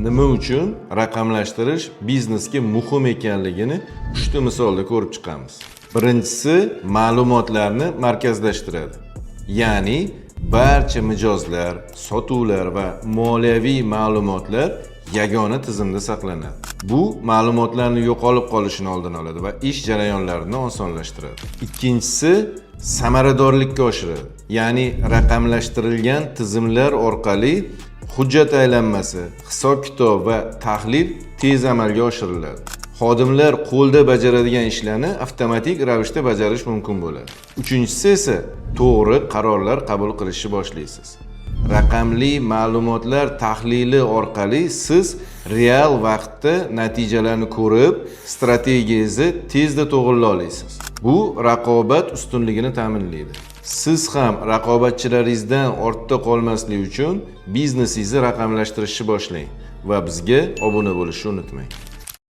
nima uchun raqamlashtirish biznesga muhim ekanligini 3 ta misolda ko'rib chiqamiz. Birinchisi, ma'lumotlarni markazlashtiradi. Ya'ni barcha mijozlar, sotuvlar va moliyaviy ma'lumotlar yagona tizimda saqlanadi. Bu ma'lumotlarning yo'qolib qolishini oldini oladi va ish jarayonlarini osonlashtiradi. Ikkinchisi, samaradorlikka oshiradi. Ya'ni raqamlashtirilgan tizimlar orqali hujjat aylanmasi, hisob-kitob va tahlil tez amalga oshiriladi. Xodimlar qo'lda bajaradigan ishlarni avtomatik ravishda bajarish mumkin bo'ladi. Uchinchisi esa to'g'ri qarorlar qabul qilishni boshlaysiz. Raqamli ma'lumotlar tahlili orqali siz real vaqtda natijalarni ko'rib, strategiyangizni tezda to'g'rilay olasiz. Bu raqobat ustunligini ta'minlaydi. Siz ham raqobatchilaringizdan ortda qolmaslik uchun biznesingizni raqamlashtirishni boshlang va bizga obuna bo'lishni unutmang.